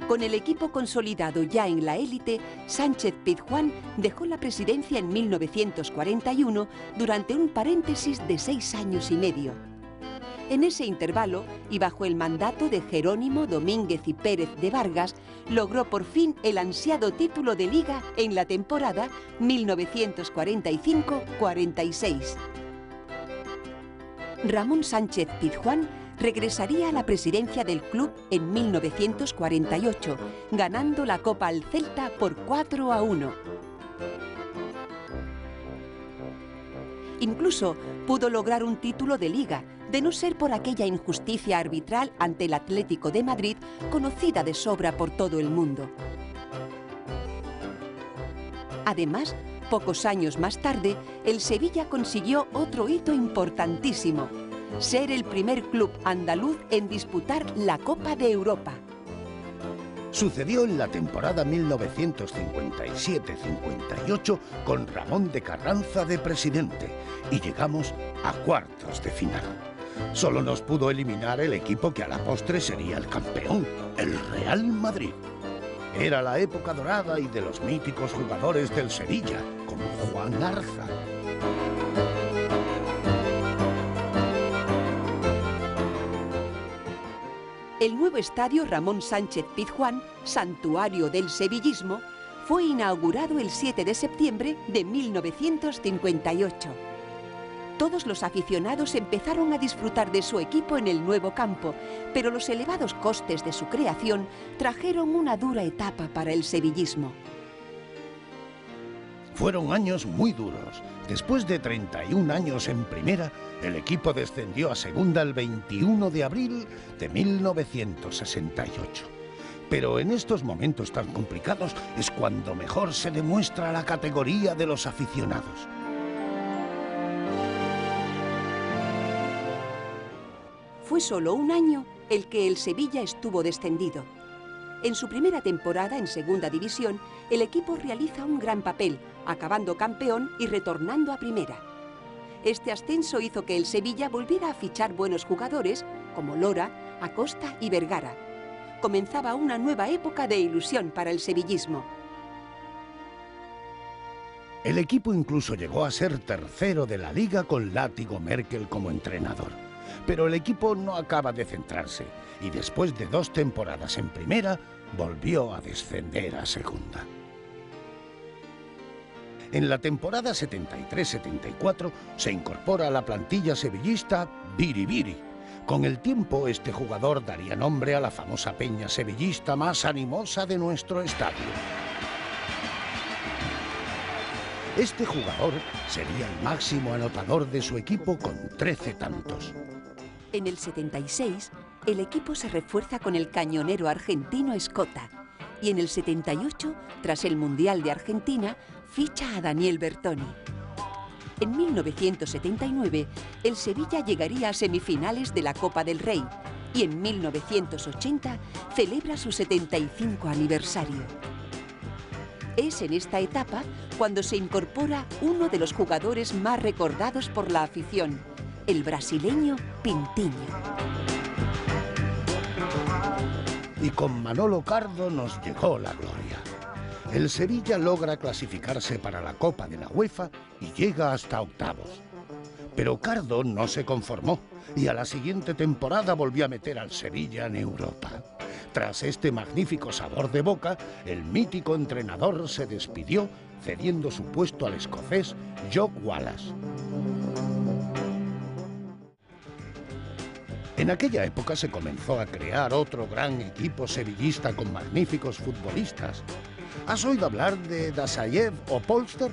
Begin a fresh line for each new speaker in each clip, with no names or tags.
Con el equipo consolidado ya en la élite, Sánchez-Pizjuán dejó la presidencia en 1941 durante un paréntesis de 6 años y medio. En ese intervalo, y bajo el mandato de Jerónimo Domínguez y Pérez de Vargas, logró por fin el ansiado título de Liga en la temporada 1945-46. Ramón Sánchez-Pizjuán regresaría a la presidencia del club en 1948, ganando la Copa al Celta por 4-1. Incluso pudo lograr un título de Liga, de no ser por aquella injusticia arbitral ante el Atlético de Madrid, conocida de sobra por todo el mundo. Además, pocos años más tarde, el Sevilla consiguió otro hito importantísimo: ser el primer club andaluz en disputar la Copa de Europa.
Sucedió en la temporada 1957-58 con Ramón de Carranza de presidente y llegamos a cuartos de final. Solo nos pudo eliminar el equipo que a la postre sería el campeón, el Real Madrid. Era la época dorada y de los míticos jugadores del Sevilla, como Juan Garza.
El nuevo estadio Ramón Sánchez-Pizjuán, santuario del sevillismo, fue inaugurado el 7 de septiembre de 1958. Todos los aficionados empezaron a disfrutar de su equipo en el nuevo campo, pero los elevados costes de su creación trajeron una dura etapa para el sevillismo.
Fueron años muy duros. Después de 31 años en primera, el equipo descendió a segunda el 21 de abril de 1968. Pero en estos momentos tan complicados es cuando mejor se demuestra la categoría de los aficionados.
Fue solo un año el que el Sevilla estuvo descendido. En su primera temporada en Segunda División, el equipo realiza un gran papel, acabando campeón y retornando a Primera. Este ascenso hizo que el Sevilla volviera a fichar buenos jugadores, como Lora, Acosta y Vergara. Comenzaba una nueva época de ilusión para el sevillismo.
El equipo incluso llegó a ser tercero de la Liga con Látigo Merkel como entrenador. Pero el equipo no acaba de centrarse y después de 2 temporadas en primera, volvió a descender a segunda. En la temporada 73-74 se incorpora a la plantilla sevillista Biri Biri. Con el tiempo, este jugador daría nombre a la famosa peña sevillista más animosa de nuestro estadio. Este jugador sería el máximo anotador de su equipo con 13 tantos.
En el 76, el equipo se refuerza con el cañonero argentino Escota y en el 78, tras el Mundial de Argentina, ficha a Daniel Bertoni. En 1979, el Sevilla llegaría a semifinales de la Copa del Rey y en 1980 celebra su 75 aniversario. Es en esta etapa cuando se incorpora uno de los jugadores más recordados por la afición, el brasileño Pintinho.
Y con Manolo Cardo nos llegó la gloria. El Sevilla logra clasificarse para la Copa de la UEFA y llega hasta octavos. Pero Cardo no se conformó y a la siguiente temporada volvió a meter al Sevilla en Europa. Tras este magnífico sabor de boca, el mítico entrenador se despidió cediendo su puesto al escocés Jock Wallace. En aquella época se comenzó a crear otro gran equipo sevillista con magníficos futbolistas. ¿Has oído hablar de Dasayev o Polster?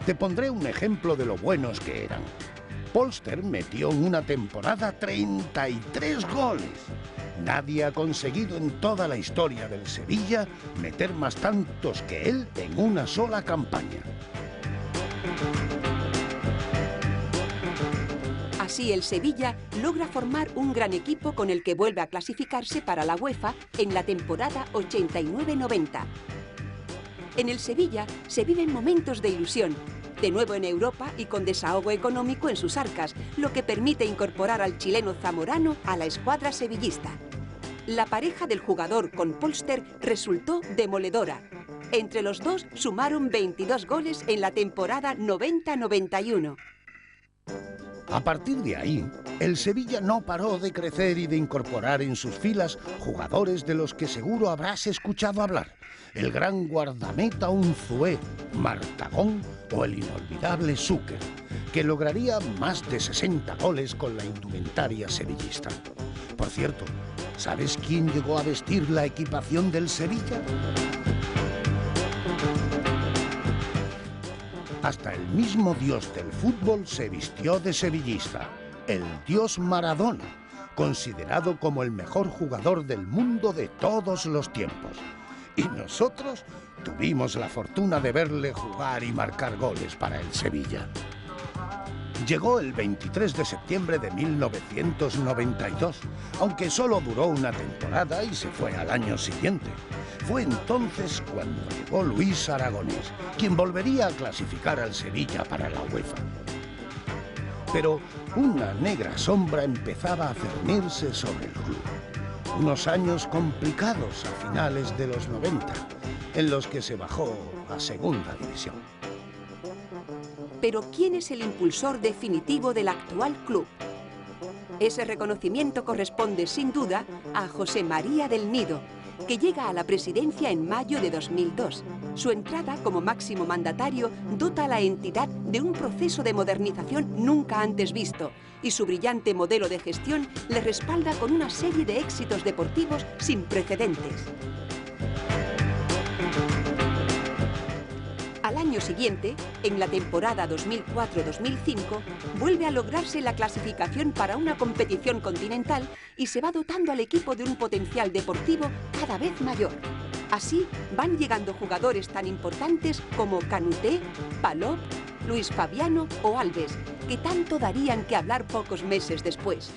Te pondré un ejemplo de lo buenos que eran. Polster metió en una temporada 33 goles. Nadie ha conseguido en toda la historia del Sevilla meter más tantos que él en una sola campaña.
Así el Sevilla logra formar un gran equipo con el que vuelve a clasificarse para la UEFA en la temporada 89-90. En el Sevilla se viven momentos de ilusión, de nuevo en Europa y con desahogo económico en sus arcas, lo que permite incorporar al chileno Zamorano a la escuadra sevillista. La pareja del jugador con Polster resultó demoledora. Entre los dos sumaron 22 goles en la temporada 90-91.
A partir de ahí, el Sevilla no paró de crecer y de incorporar en sus filas jugadores de los que seguro habrás escuchado hablar. El gran guardameta Unzué, Martagón o el inolvidable Zúquer, que lograría más de 60 goles con la indumentaria sevillista. Por cierto, ¿sabes quién llegó a vestir la equipación del Sevilla? Hasta el mismo dios del fútbol se vistió de sevillista, el dios Maradona, considerado como el mejor jugador del mundo de todos los tiempos. Y nosotros tuvimos la fortuna de verle jugar y marcar goles para el Sevilla. Llegó el 23 de septiembre de 1992, aunque solo duró una temporada y se fue al año siguiente. Fue entonces cuando llegó Luis Aragonés, quien volvería a clasificar al Sevilla para la UEFA. Pero una negra sombra empezaba a cernirse sobre el club. Unos años complicados a finales de los 90, en los que se bajó a segunda división.
Pero ¿quién es el impulsor definitivo del actual club? Ese reconocimiento corresponde sin duda a José María del Nido, que llega a la presidencia en mayo de 2002. Su entrada como máximo mandatario dota a la entidad de un proceso de modernización nunca antes visto, y su brillante modelo de gestión le respalda con una serie de éxitos deportivos sin precedentes. Al año siguiente, en la temporada 2004-2005, vuelve a lograrse la clasificación para una competición continental y se va dotando al equipo de un potencial deportivo cada vez mayor. Así van llegando jugadores tan importantes como Canuté, Palop, Luis Fabiano o Alves, que tanto darían que hablar pocos meses después.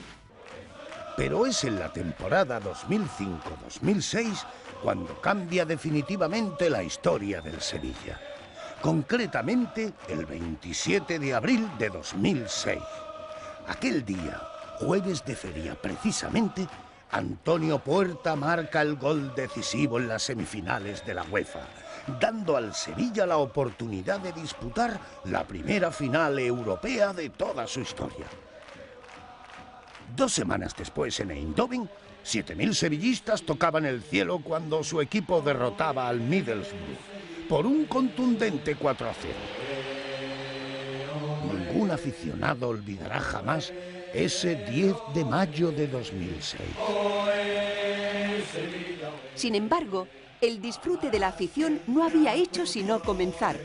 Pero es en la temporada 2005-2006 cuando cambia definitivamente la historia del Sevilla. Concretamente, el 27 de abril de 2006. Aquel día, jueves de feria precisamente, Antonio Puerta marca el gol decisivo en las semifinales de la UEFA, dando al Sevilla la oportunidad de disputar la primera final europea de toda su historia. 2 semanas después, en Eindhoven, 7.000 sevillistas tocaban el cielo cuando su equipo derrotaba al Middlesbrough por un contundente 4-0. Ningún aficionado olvidará jamás ese 10 de mayo de 2006.
Sin embargo, el disfrute de la afición no había hecho sino comenzar.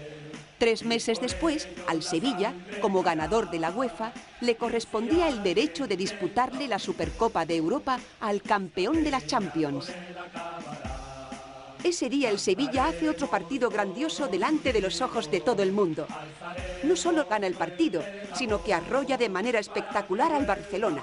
3 meses después, al Sevilla, como ganador de la UEFA, le correspondía el derecho de disputarle la Supercopa de Europa al campeón de la Champions. Ese día el Sevilla hace otro partido grandioso delante de los ojos de todo el mundo. No solo gana el partido, sino que arrolla de manera espectacular al Barcelona.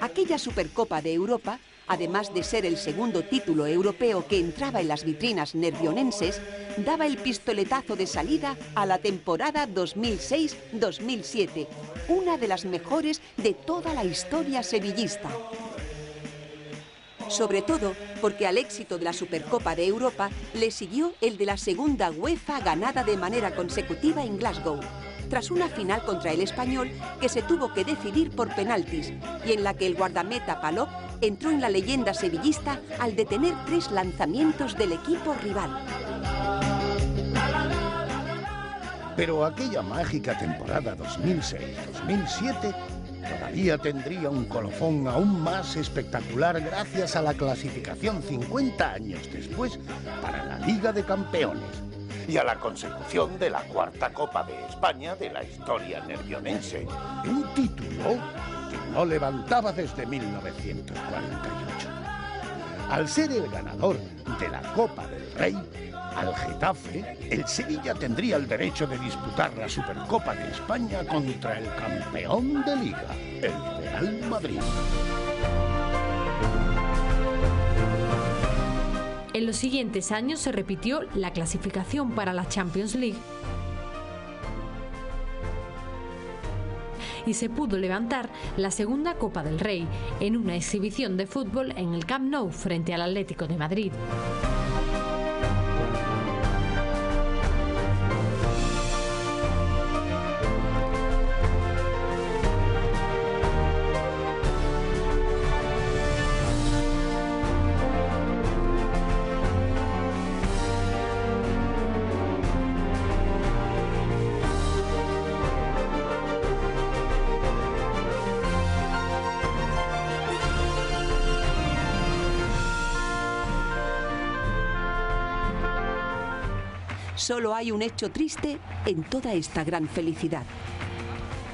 Aquella Supercopa de Europa, además de ser el segundo título europeo que entraba en las vitrinas nervionenses, daba el pistoletazo de salida a la temporada 2006-2007, una de las mejores de toda la historia sevillista. Sobre todo porque al éxito de la Supercopa de Europa le siguió el de la segunda UEFA ganada de manera consecutiva en Glasgow, tras una final contra el Español que se tuvo que decidir por penaltis y en la que el guardameta Palop entró en la leyenda sevillista al detener 3 lanzamientos del equipo rival.
Pero aquella mágica temporada 2006-2007 todavía tendría un colofón aún más espectacular gracias a la clasificación 50 años después para la Liga de Campeones y a la consecución de la 4ª Copa de España de la historia nervionense, un título que no levantaba desde 1948. Al ser el ganador de la Copa del Rey, al Getafe, el Sevilla tendría el derecho de disputar la Supercopa de España contra el campeón de Liga, el Real Madrid.
En los siguientes años se repitió la clasificación para la Champions League y se pudo levantar la segunda Copa del Rey en una exhibición de fútbol en el Camp Nou frente al Atlético de Madrid.
Solo hay un hecho triste en toda esta gran felicidad.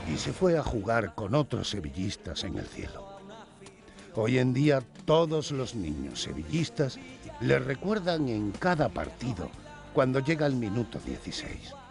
Y se fue a jugar con otros sevillistas en el cielo. Hoy en día todos los niños sevillistas le recuerdan en cada partido cuando llega el minuto 16.